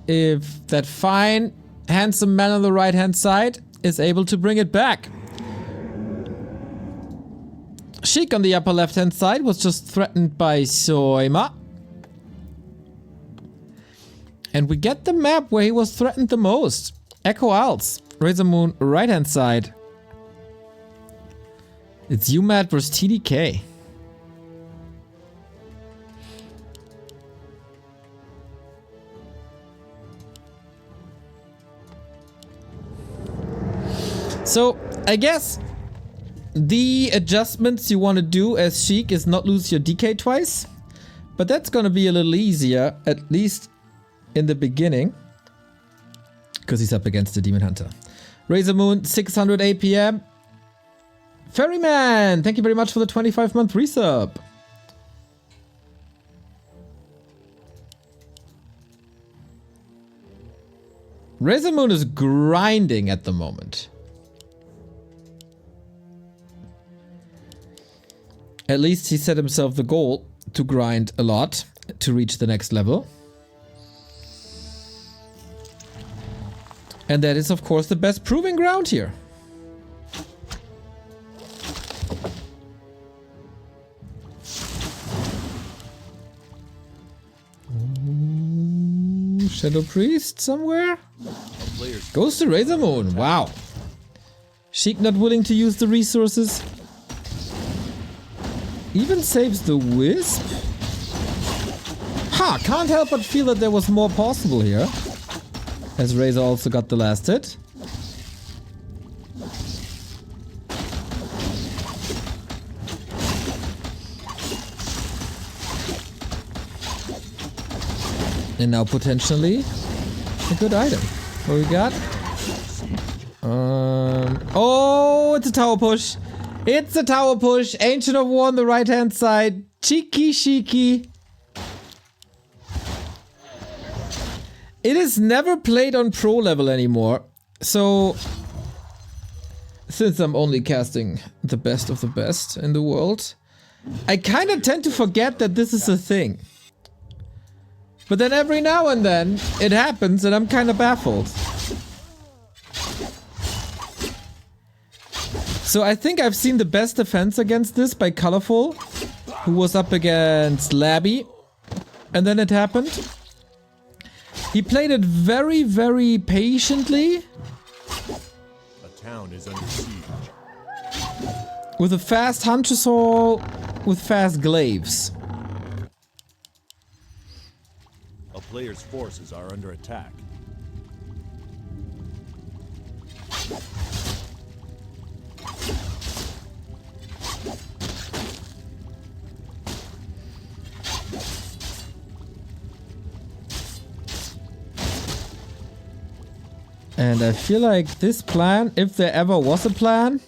if that fine, handsome man on the right hand side is able to bring it back. Sheik on the upper left hand side was just threatened by Soima. And we get the map where he was threatened the most. Echo Isles, RazerMoon right hand side. It's UMAT versus TDK. So, I guess the adjustments you want to do as Sheik is not lose your DK twice. But that's gonna be a little easier, at least in the beginning. Because he's up against the Demon Hunter. RazerMoon, 600 APM. Ferryman, thank you very much for the 25-month resub. RazerMoon is grinding at the moment. At least he set himself the goal to grind a lot to reach the next level. And that is, of course, the best proving ground here. Ooh, Shadow Priest somewhere? Goes to RazerMoon. Wow. Sheik not willing to use the resources. Even saves the Wisp? Ha! Can't help but feel that there was more possible here. As Razor also got the last hit. And now potentially a good item. What we got? Oh, it's a tower push. It's a tower push. Ancient of War on the right hand side. Cheeky Sheiky. It is never played on pro level anymore. So, since I'm only casting the best of the best in the world, I kind of tend to forget that this is a thing. But then every now and then it happens and I'm kind of baffled. So I think I've seen the best defense against this by Colorful, who was up against Labby, and then it happened. He played it very, very patiently. A town is under siege. With a fast Huntress Hall, with fast glaives. A player's forces are under attack. And I feel like this plan, if there ever was a plan,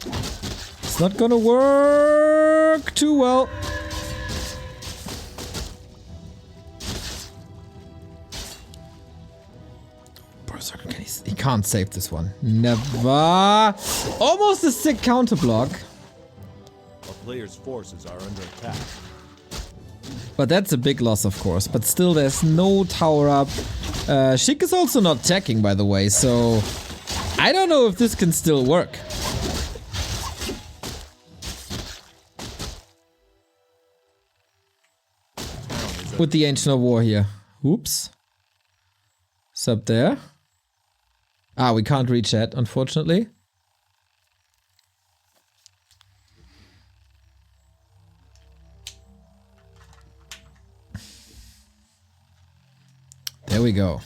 it's not gonna work too well. He can't save this one. Never. Almost a sick counter block. A player's forces are under attack. But that's a big loss, of course. But still, there's no tower up. Sheik is also not attacking, by the way, so I don't know if this can still work. With the Ancient of War here. Oops. It's up there. Ah, we can't reach that, unfortunately. There we go.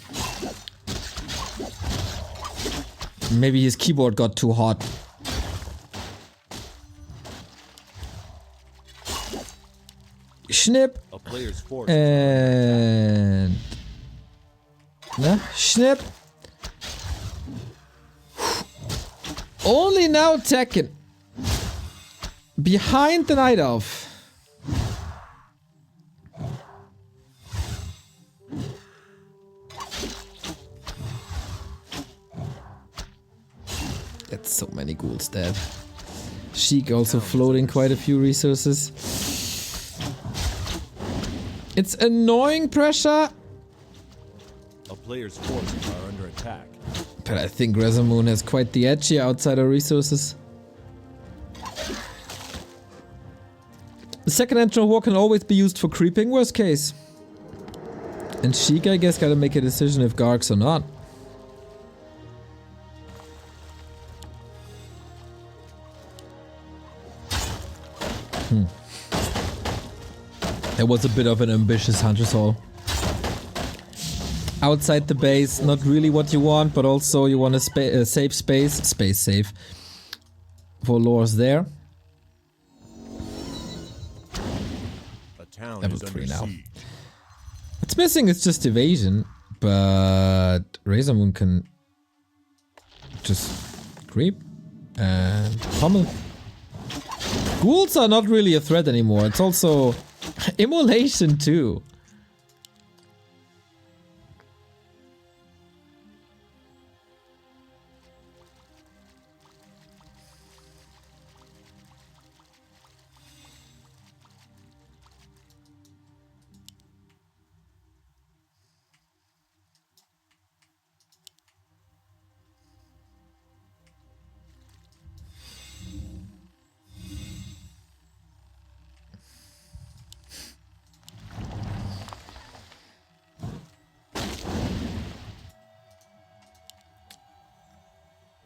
Maybe his keyboard got too hot. Snip. A player's force And... Snip. Only now Tekken. Behind the Night Elf. That's so many ghouls dead. Sheik also floating quite a few resources. It's annoying pressure. A player's forces are under attack. But I think RazerMoon has quite the edge here outside of resources. The second entrant war can always be used for creeping, worst case. And Sheik, I guess, gotta make a decision if Gargs or not. That was a bit of an ambitious Hunter's Hall. Outside the base, not really what you want, but also you want a safe space. Space safe. For lores there. A town Level is 3 under now. siege. What's missing is just evasion, but RazerMoon can just creep and pummel. Ghouls are not really a threat anymore. It's also immolation too.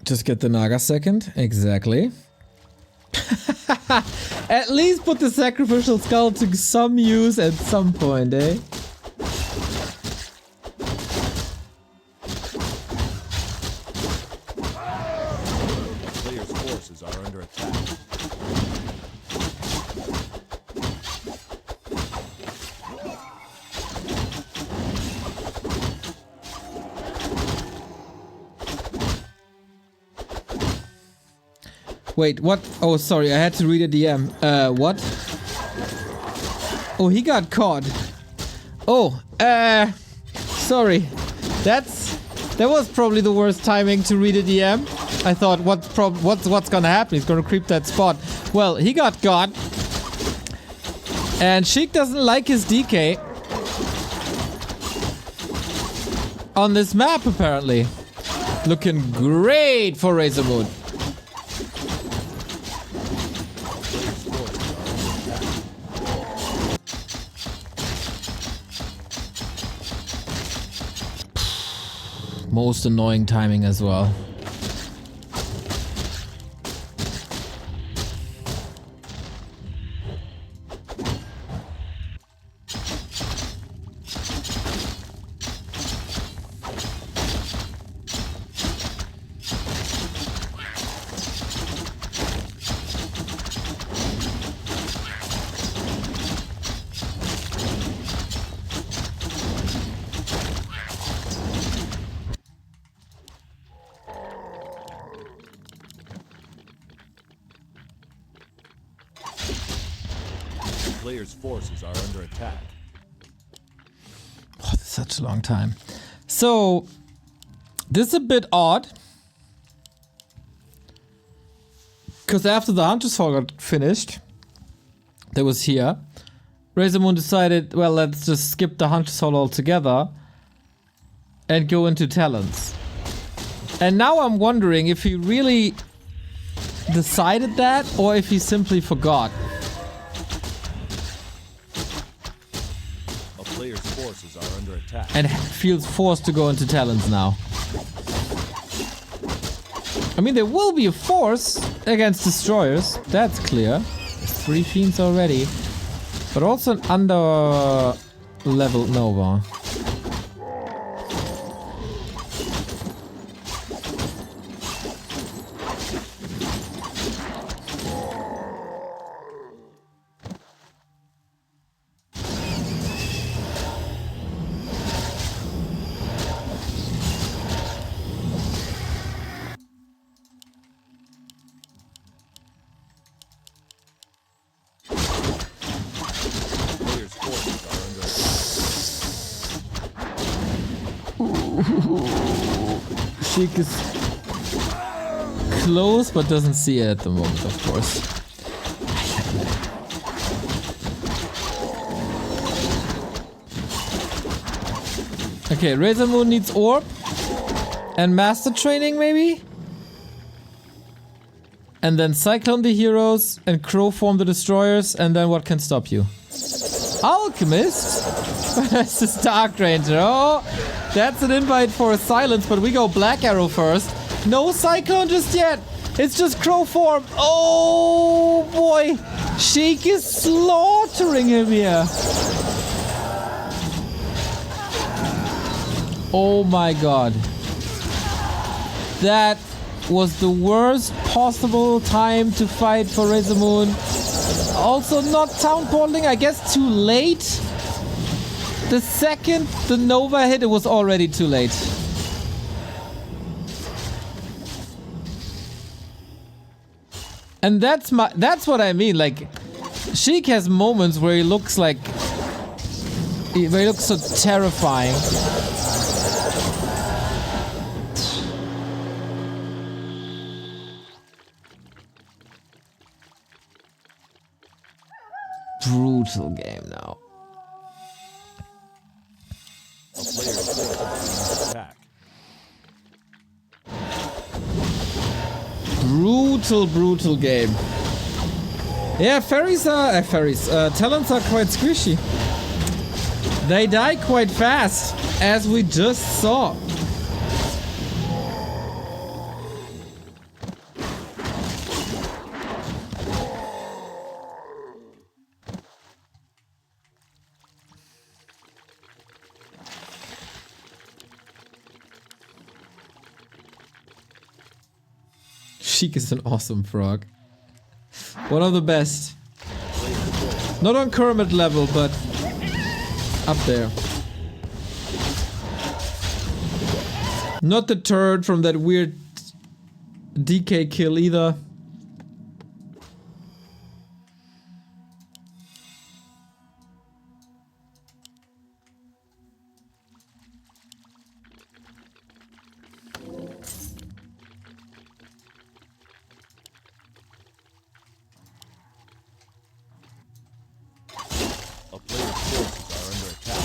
Just get the Naga second. Exactly. At least put the sacrificial skull to some use at some point, eh? A player's forces are under attack. Wait, what? Oh, sorry, I had to read a DM. What? Oh, he got caught. Oh, sorry. That was probably the worst timing to read a DM. I thought, what's gonna happen? He's gonna creep that spot. Well, he got caught. And Sheik doesn't like his DK. On this map, apparently. Looking great for RazerMoon. Most annoying timing as well. Player's forces are under attack. Oh, that's such a long time. So, this is a bit odd. Because after the Hunter's Hall got finished, that was here, RazerMoon decided, well, let's just skip the Hunter's Hall altogether and go into Talons. And now I'm wondering if he really decided that or if he simply forgot. Player's forces are under attack. And feels forced to go into Talons now. I mean, there will be a force against destroyers. That's clear. 3 fiends already. But also an under level Nova. Sheik is close, but doesn't see it at the moment, of course. Okay, RazerMoon needs orb. And master training, maybe? And then cyclone the heroes and crow form the destroyers. And then what can stop you? Alchemist? That's the Dark Ranger. Oh, that's an invite for a silence, but we go Black Arrow first. No cyclone just yet. It's just crow form. Oh boy. Sheik is slaughtering him here. Oh my god. That was the worst possible time to fight for RazerMoon. Also not town portaling, I guess too late. The second the Nova hit, it was already too late. And that's what I mean, like Sheik has moments where he looks so terrifying. Brutal game now. A player's force attack. Brutal game. Yeah, talents are quite squishy. They die quite fast, as we just saw. Sheik is an awesome frog. One of the best. Not on Kermit level, but up there. Not the turd from that weird DK kill either. A player's forces are under attack.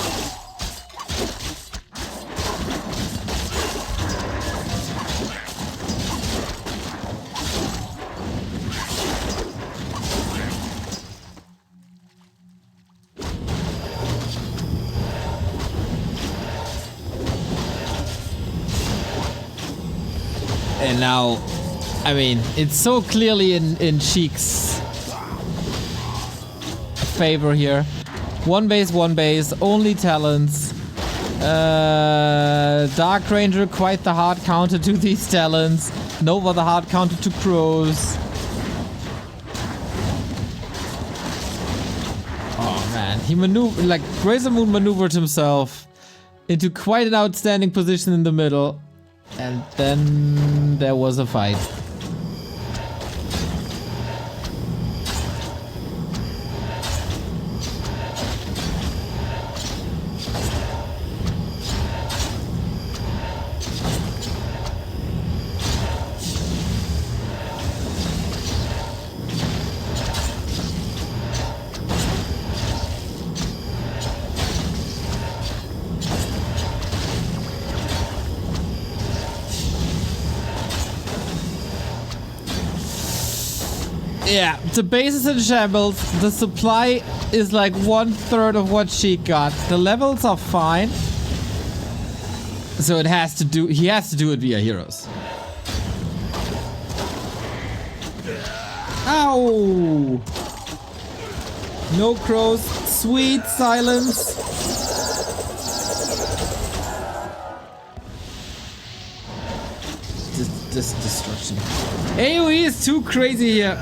And now, I mean, it's so clearly in Sheik's favor here. One base, only talents. Dark Ranger, quite the hard counter to these talents. Nova, the hard counter to crows. Oh man, he maneuvered, like RazerMoon maneuvered himself into quite an outstanding position in the middle. And then there was a fight. Yeah, the base is in shambles. The supply is like 1/3 of what Sheik got. The levels are fine. So he has to do it via heroes. Ow! No crows. Sweet silence. This destruction. AoE is too crazy here.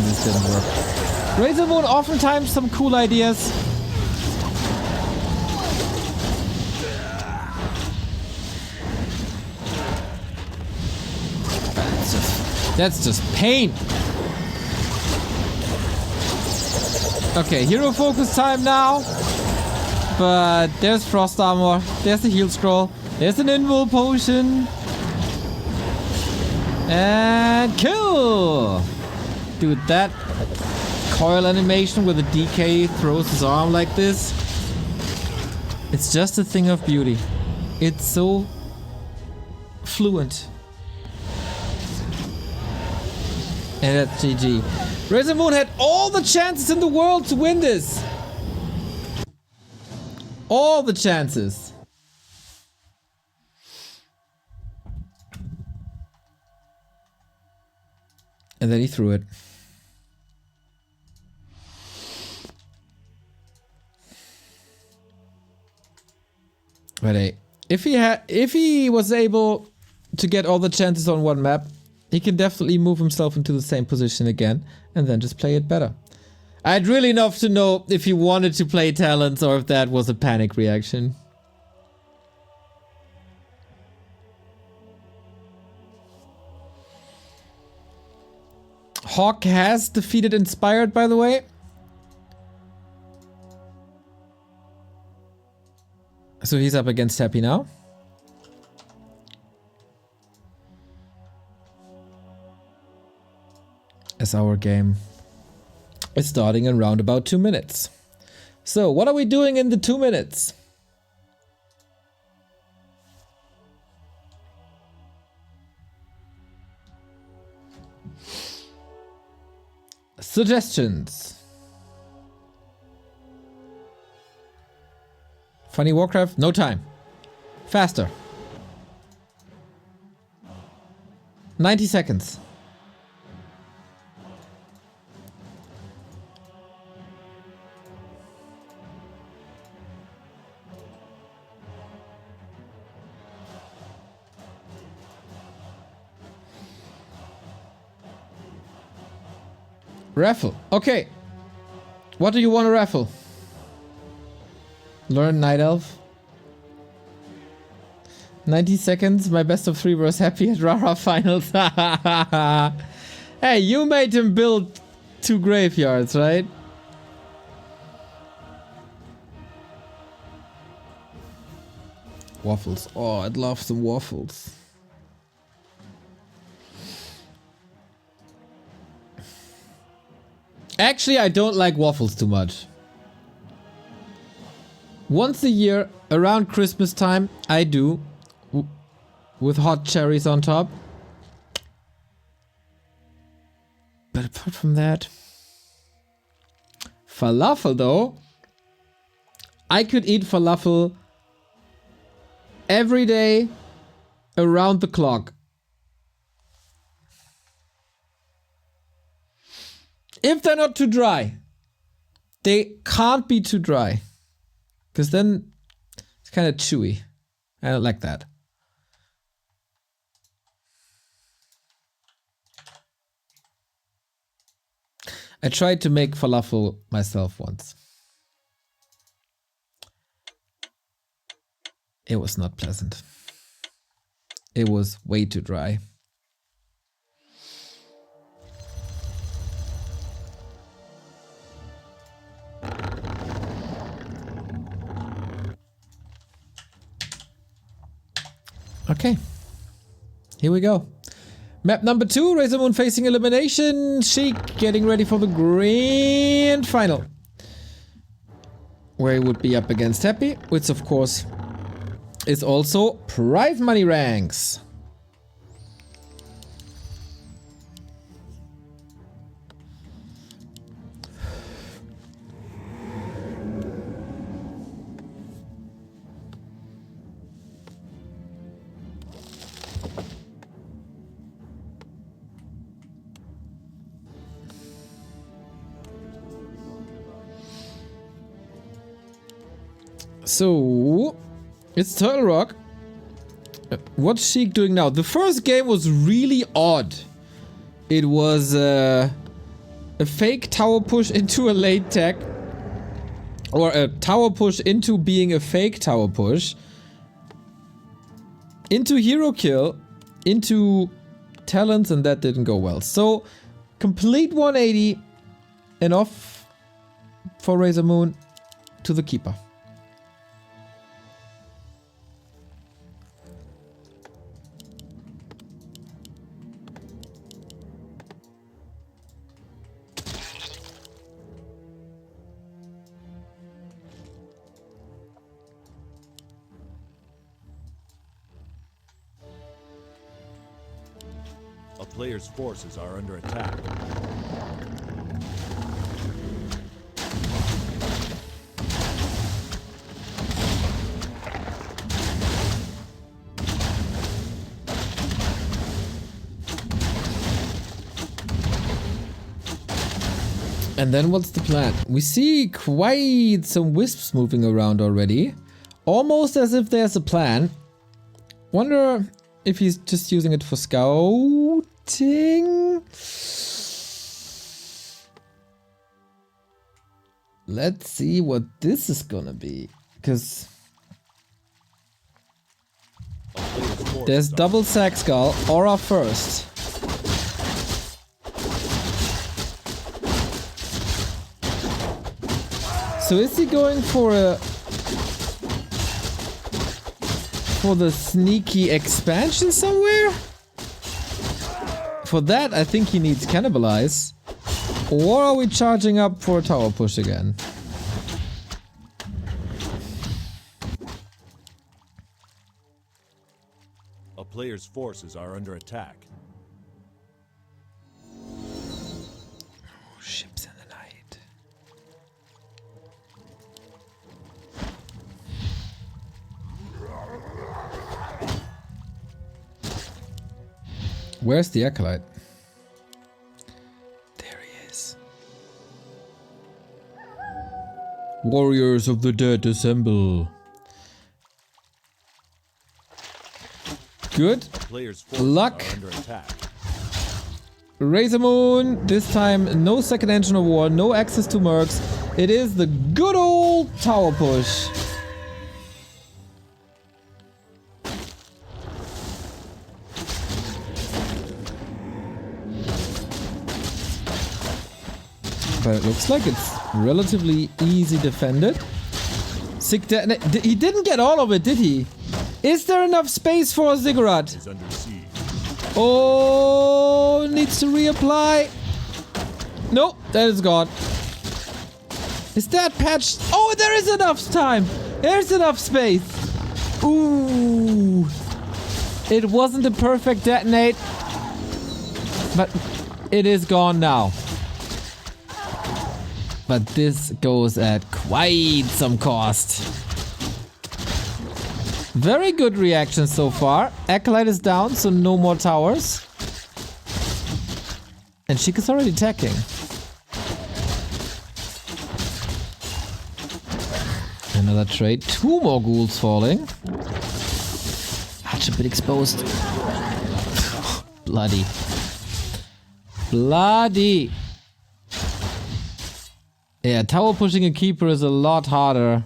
This didn't work. RazerMoon oftentimes some cool ideas. That's just pain. Okay, hero focus time now. But there's frost armor. There's the heal scroll. There's an invul potion. And kill. Dude, that coil animation where the DK throws his arm like this. It's just a thing of beauty. It's so fluent. And that's GG. RazerMoon had all the chances in the world to win this. All the chances. And then he threw it. But hey, if he was able to get all the chances on one map, he can definitely move himself into the same position again and then just play it better. I'd really love to know if he wanted to play talents or if that was a panic reaction. Hawk has defeated Inspired, by the way. So he's up against Happy now. As our game is starting in round about 2 minutes. So what are we doing in the 2 minutes? Suggestions. Funny Warcraft? No time. Faster. 90 seconds. Raffle. Okay. What do you want to raffle? Learn Night Elf. 90 seconds. My best of 3 was happy at Rara finals. Hey, you made him build 2 graveyards, right? Waffles. Oh, I'd love some waffles. Actually, I don't like waffles too much. Once a year, around Christmas time, I do. With hot cherries on top. But apart from that... Falafel though. I could eat falafel every day, around the clock. If they're not too dry. They can't be too dry. Because then it's kind of chewy. I don't like that. I tried to make falafel myself once. It was not pleasant. It was way too dry. Okay, here we go. Map number 2, RazerMoon facing elimination. Sheik getting ready for the grand final. Where he would be up against Happy, which of course is also prize money ranks. So, it's Turtle Rock. What's Sheik doing now? The first game was really odd. It was a fake tower push into a late tech. Or a tower push into being a fake tower push. Into hero kill. Into talents, and that didn't go well. So, complete 180 and off for RazerMoon to the keeper. player's forces are under attack. And then what's the plan? We see quite some wisps moving around already. Almost as if there's a plan. Wonder if he's just using it for scouting? Let's see what this is gonna be. Because there's double sack skull, aura first. So is he going for the sneaky expansion somewhere? For that, I think he needs cannibalize. Or are we charging up for a tower push again? A player's forces are under attack. Oh, ships in the night. Where's the acolyte? There he is. Warriors of the dead assemble. Good. Luck. RazerMoon. This time no second engine of war, no access to mercs. It is the good old tower push. But it looks like it's relatively easy defended. Sick detonate. He didn't get all of it, did he? Is there enough space for a ziggurat? Oh, needs to reapply. Nope, that is gone. Is that patched? Oh, there is enough time. There's enough space. Ooh. It wasn't a perfect detonate, but it is gone now. But this goes at quite some cost. Very good reaction so far. Acolyte is down, so no more towers. And Sheik is already attacking. Another trade. 2 more ghouls falling. Hatch a bit exposed. Bloody. Bloody. Yeah, tower pushing a keeper is a lot harder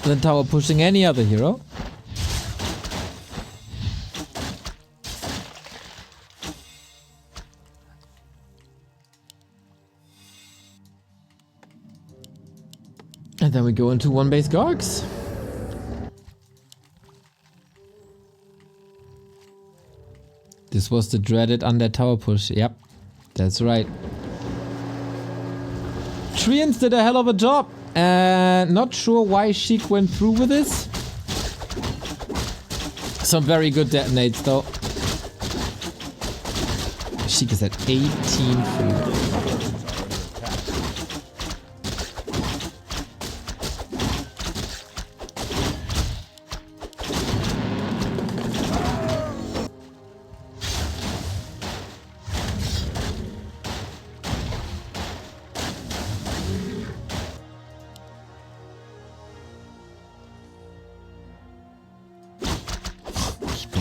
than tower pushing any other hero. And then we go into one base Gargs. This was the dreaded undead tower push. Yep, that's right. Treants did a hell of a job. Not sure why Sheik went through with this. Some very good detonates though. Sheik is at 18 free.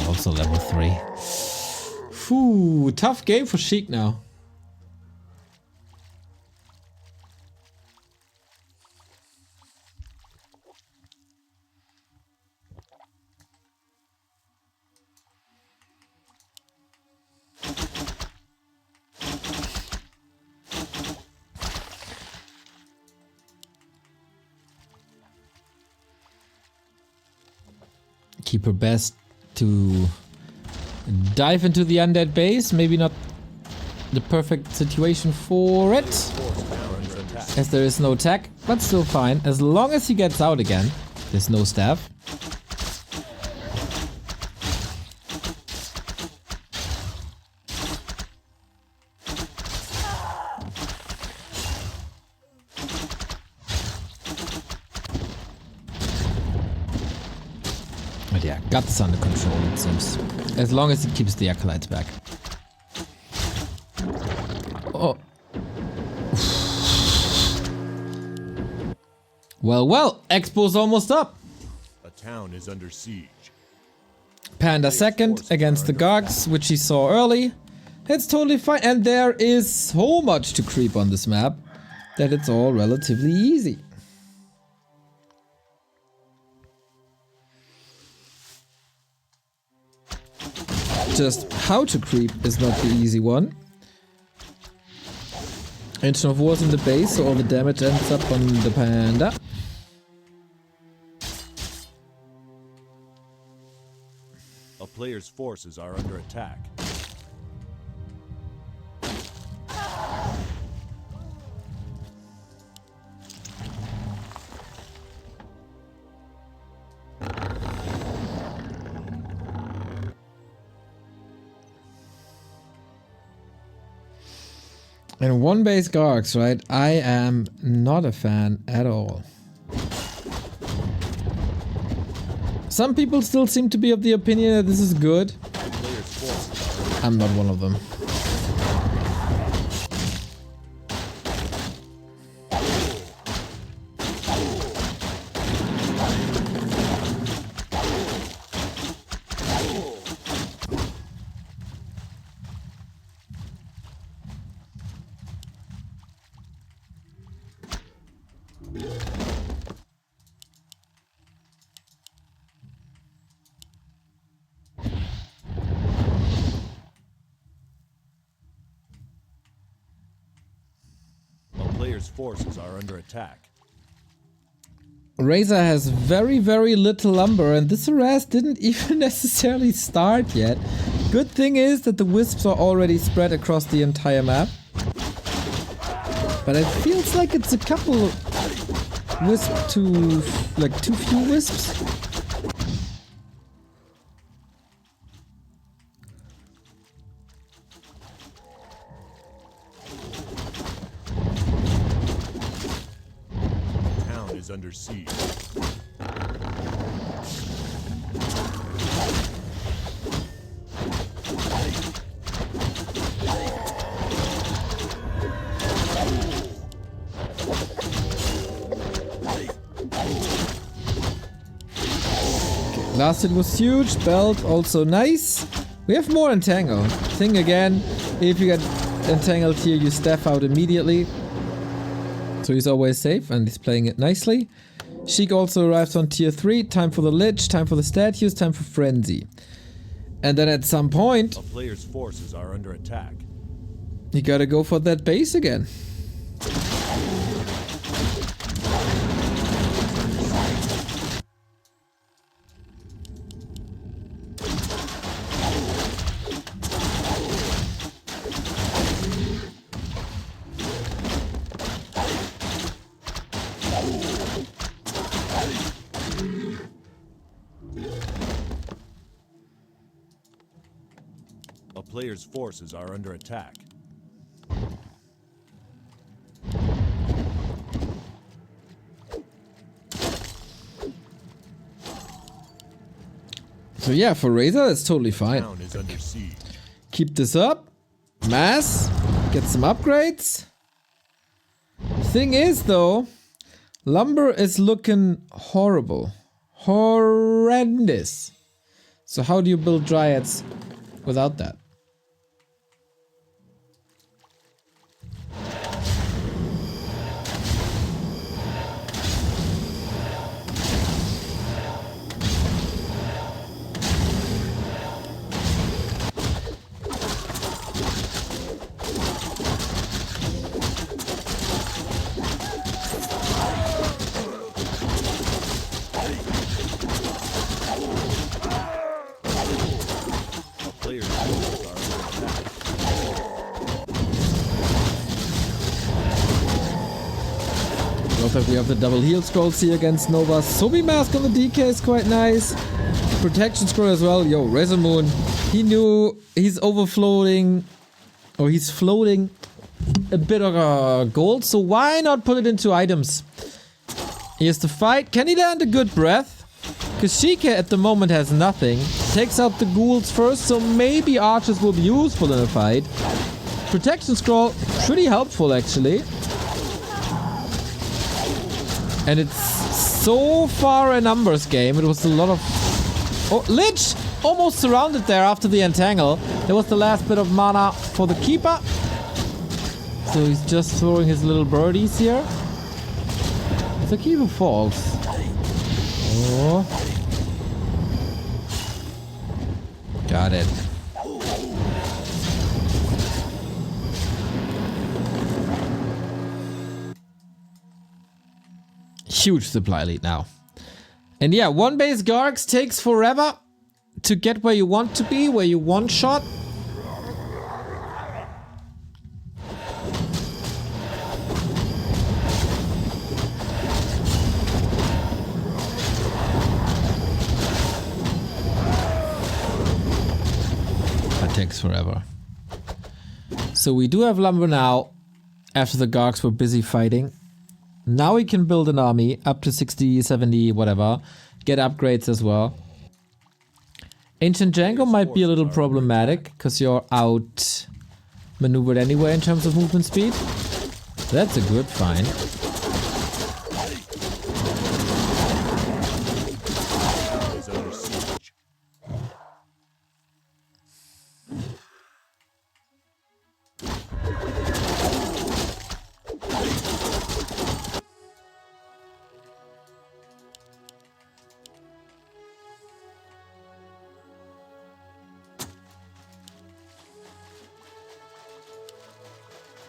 Also level 3. Phew, tough game for Sheik now. Keep her best to dive into the undead base. Maybe not the perfect situation for it, as there is no tech, but still fine. As long as he gets out again. There's no staff. yeah, Guts under control, it seems. As long as he keeps the Acolytes back. Oh. Well, Expo's almost up. A town is under siege. Panda second against the Gogs, which he saw early. It's totally fine, and there is so much to creep on this map that it's all relatively easy. Just how to creep is not the easy one. Engine of War's in the base, so all the damage ends up on the Panda. A player's forces are under attack. And one base Gargs, right? I am not a fan at all. Some people still seem to be of the opinion that this is good. I'm not one of them. Forces are under attack. Razor has very, very little lumber, and this harass didn't even necessarily start yet. Good thing is that the wisps are already spread across the entire map. But it feels like it's a couple wisps to like too few wisps. Under siege. Last hit was huge, belt also nice. We have more entangle. Thing again, if you get entangled here, you staff out immediately. So he's always safe and he's playing it nicely. Sheik also arrives on tier 3. Time for the Lich, time for the statues, time for Frenzy. And then at some point, a player's forces are under attack. You gotta go for that base again. A player's forces are under attack. So yeah, for Razor, that's totally fine. Town is under siege. Keep this up. Mass. Get some upgrades. Thing is, though, lumber is looking horrible. Horrendous. So how do you build dryads without that? We have the double heal scrolls here against Nova. Sobi mask on the DK is quite nice. Protection scroll as well. Yo, RazerMoon. He knew he's overflowing, or he's floating a bit of gold, so why not put it into items? Here's the fight. Can he land a good breath? Because Sheik at the moment has nothing. Takes out the ghouls first, so maybe archers will be useful in a fight. Protection scroll, pretty helpful actually. And it's so far a numbers game. It was a lot of... Oh, Lich! Almost surrounded there after the entangle. There was the last bit of mana for the keeper. So he's just throwing his little birdies here. The keeper falls. Oh. Got it. Huge supply lead now. And yeah, one base Gargs takes forever to get where you want to be, where you one shot. That takes forever. So we do have lumber now, after the Gargs were busy fighting. Now we can build an army up to 60, 70, whatever. Get upgrades as well. Ancient Django might be a little problematic because you're out maneuvered anyway in terms of movement speed. That's a good find.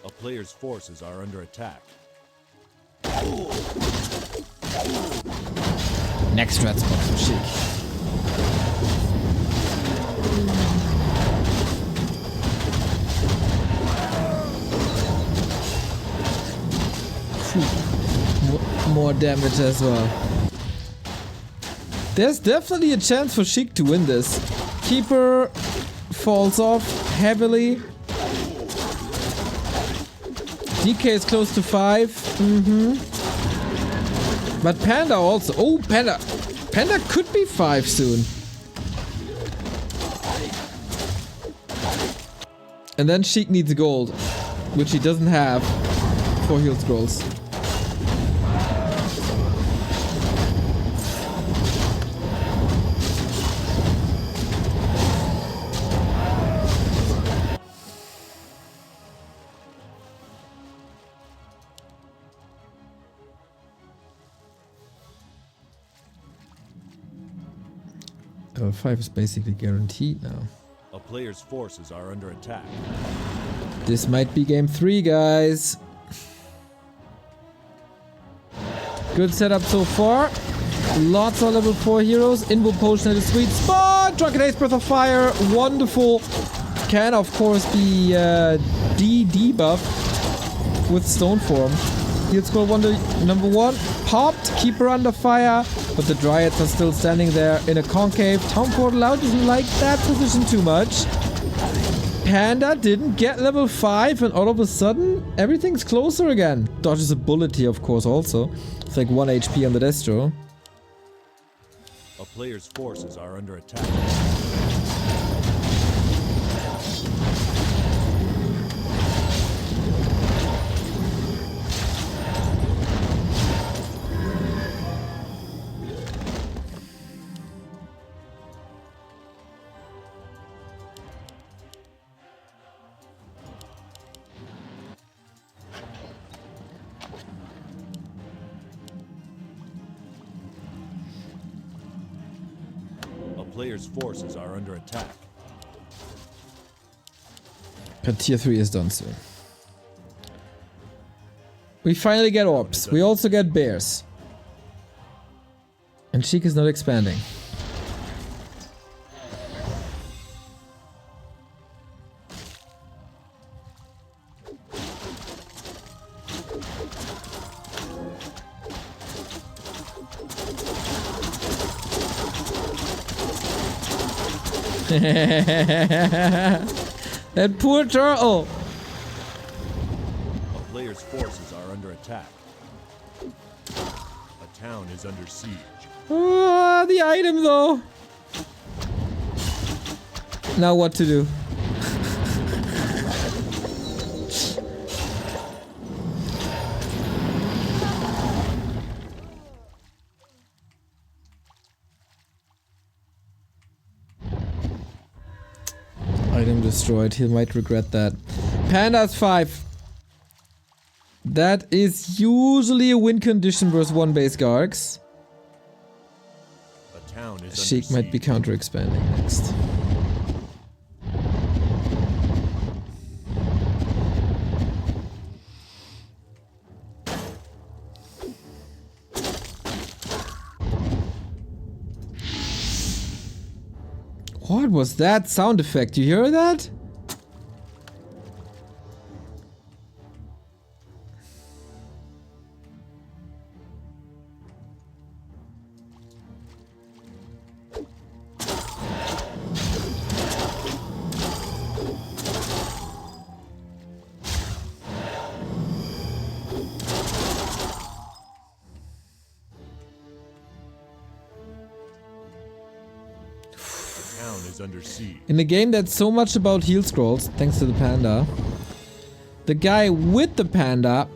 A player's forces are under attack. Next red spot for Sheik. More damage as well. There's definitely a chance for Sheik to win this. Keeper falls off heavily. DK is close to 5. But Panda also. Oh, Panda. Panda could be 5 soon. And then Sheik needs gold, which he doesn't have for heal scrolls. Level 5 is basically guaranteed now. A player's forces are under attack. This might be game 3, guys. Good setup so far. Lots of level 4 heroes. Invo potion at a sweet spot. Drunken Ace Breath of Fire. Wonderful. Can of course be debuff with Stone Form. Heal scroll number 1. Popped. Keeper under fire. But the Dryads are still standing there in a concave. Town Portal out doesn't like that position too much. Panda didn't get level 5 and all of a sudden everything's closer again. Dodges a bullet here of course also. It's like 1 HP on the Destro. A player's forces are under attack. Player's forces are under attack. But tier 3 is done soon. We finally get orbs. We also get bears. And Sheik is not expanding. That poor turtle. A player's forces are under attack. A town is under siege. Ah, the item though. Now what to do? Item destroyed. He might regret that. Pandas 5. That is usually a win condition versus one base Gargs. A town is Sheik might be counter expanding next. What was that sound effect? You hear that? under siege. In a game that's so much about heal scrolls, thanks to the panda, the guy with the panda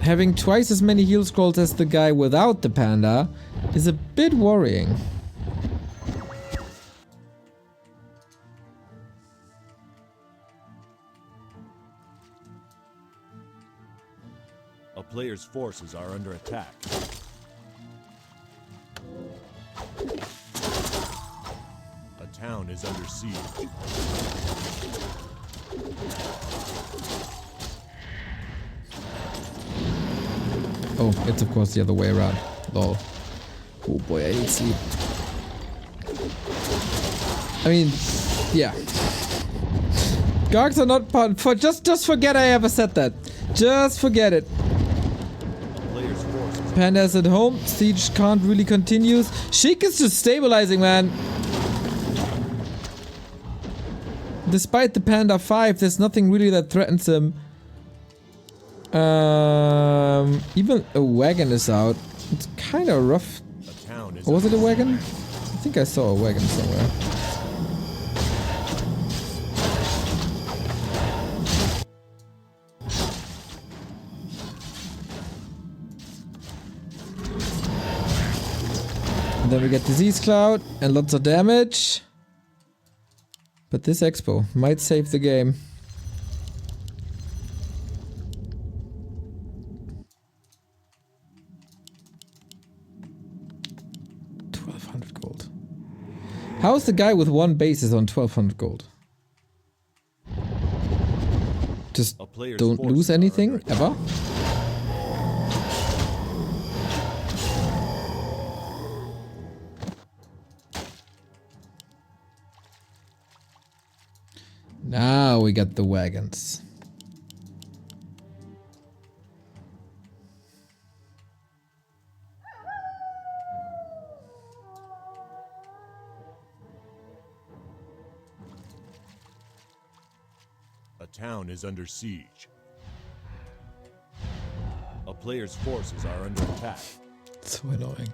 having twice as many heal scrolls as the guy without the panda is a bit worrying. A player's forces are under attack. A town is under siege. Oh, it's of course the other way around. Lol. Oh boy, I hate sleep. I mean, yeah. Gargs are not part for just forget I ever said that. Just forget it. Panda's at home. Siege can't really continue. Sheik is just stabilizing, man. Despite the Panda 5, there's nothing really that threatens him. Even a wagon is out. It's kind of rough. Or was it a wagon? I think I saw a wagon somewhere. And then we get Disease Cloud and lots of damage. But this expo might save the game. Gold. How's the guy with one base is on 1200 gold? Just don't lose anything ever? Now we got the wagons. A town is under siege. A player's forces are under attack. So annoying.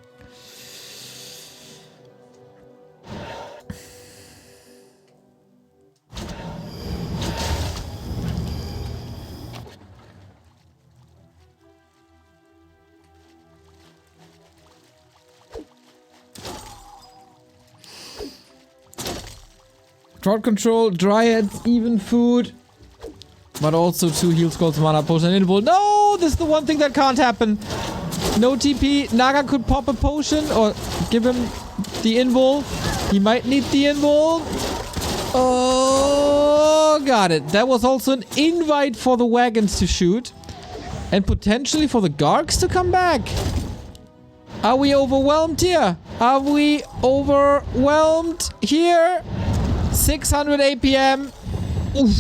Drought control, dryads, even food. But also 2 heal scrolls, mana potion, and invul. No! This is the one thing that can't happen. No TP. Naga could pop a potion or give him the invul. He might need the invul. Oh, got it. That was also an invite for the wagons to shoot. And potentially for the Gargs to come back. Are we overwhelmed here? Are we overwhelmed here? 600 APM. Oof.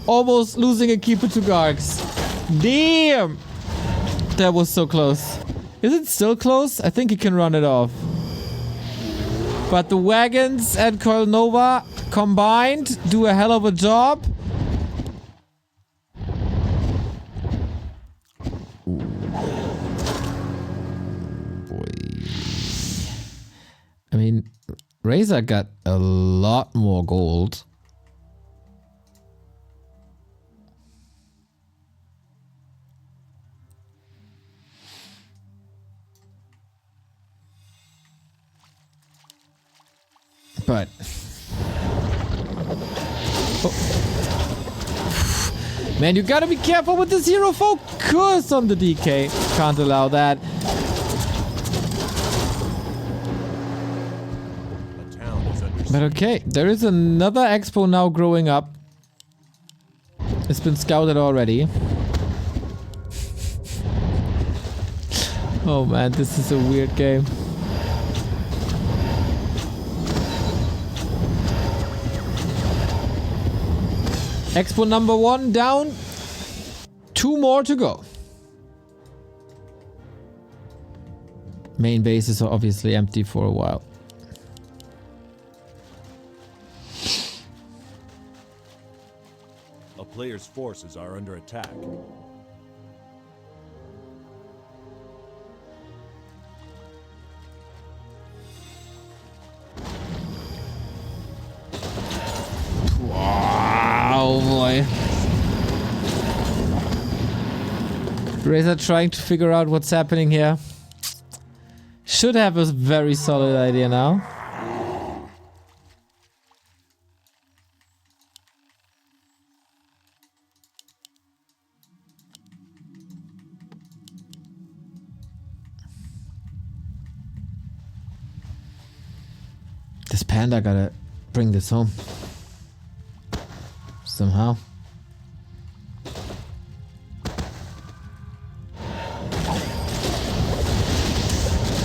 Almost losing a keeper to Gargs. Damn! That was so close. Is it still close? I think he can run it off. But the wagons and Coil Nova combined do a hell of a job. Ooh. Boy. mean, Razor got a lot more gold. But man, you gotta be careful with the zero focus on the DK. Can't allow that. But okay, there is another expo now growing up. It's been scouted already. Oh man, this is a weird game. Expo number 1 down. 2 more to go. Main bases are obviously empty for a while. A player's forces are under attack. Oh boy. Razor trying to figure out what's happening here. Should have a very solid idea now. This panda gotta bring this home. Somehow.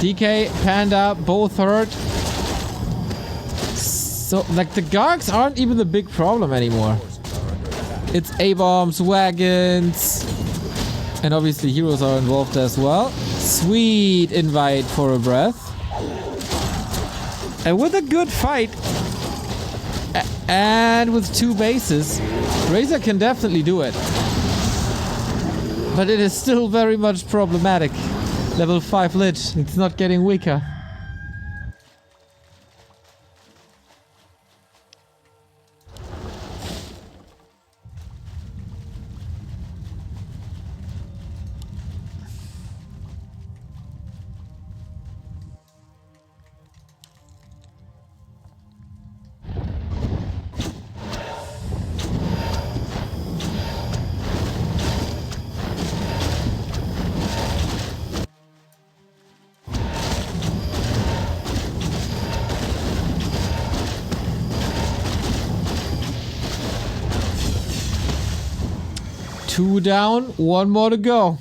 DK, Panda, both hurt. So, like, the Gargs aren't even the big problem anymore. It's A-bombs, wagons, and obviously heroes are involved as well. Sweet invite for a breath. And with a good fight, and with 2 bases, Razor can definitely do it. But it is still very much problematic. Level 5 Lich, it's not getting weaker. Two down, 1 more to go.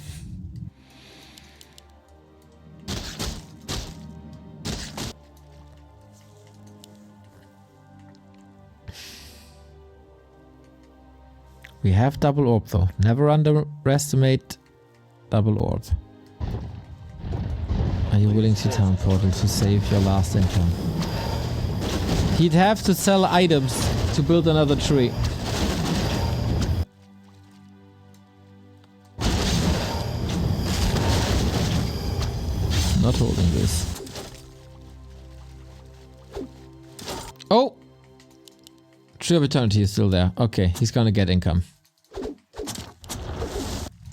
We have double orb though. Never underestimate double orb. Are you willing to town portal to save your last income? He'd have to sell items to build another tree. Not holding this. Oh! Tree of Eternity is still there. Okay, he's gonna get income.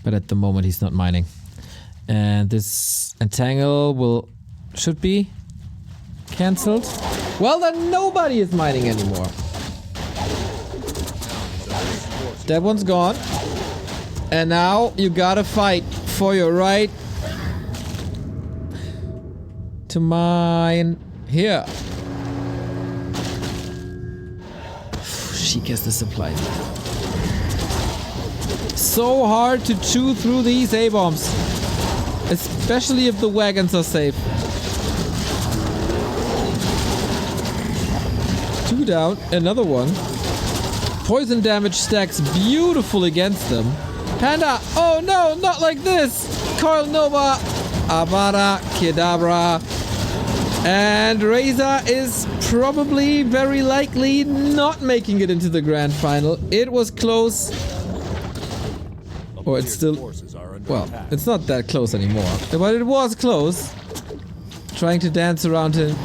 But at the moment he's not mining. And this Entangle should be cancelled. Well then nobody is mining anymore. That one's gone. And now you gotta fight for your right to mine here. Sheik has the supply. So hard to chew through these A-bombs. Especially if the wagons are safe. 2 down, another one. Poison damage stacks beautiful against them. Panda, oh no, not like this! Coil Nova, Avada Kedavra. And Razor is probably, very likely, not making it into the grand final. It was close. Or it's still... Well, it's not that close anymore. But it was close. Trying to dance around him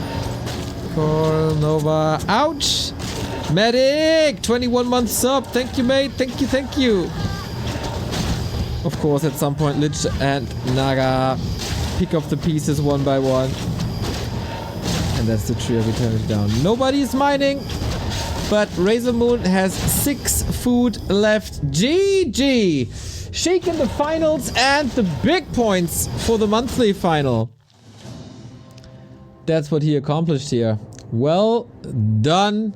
Coral Nova. Ouch! Medic! 21 months sub. Thank you, mate. Thank you, thank you. Of course, at some point, Lich and Naga pick up the pieces one by one. And that's the trio we turn it down. Nobody is mining, but RazerMoon has 6 food left. GG! Sheik in the finals and the big points for the monthly final. That's what he accomplished here. Well done,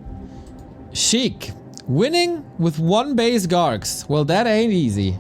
Sheik. Winning with 1 base Gargs. Well, that ain't easy.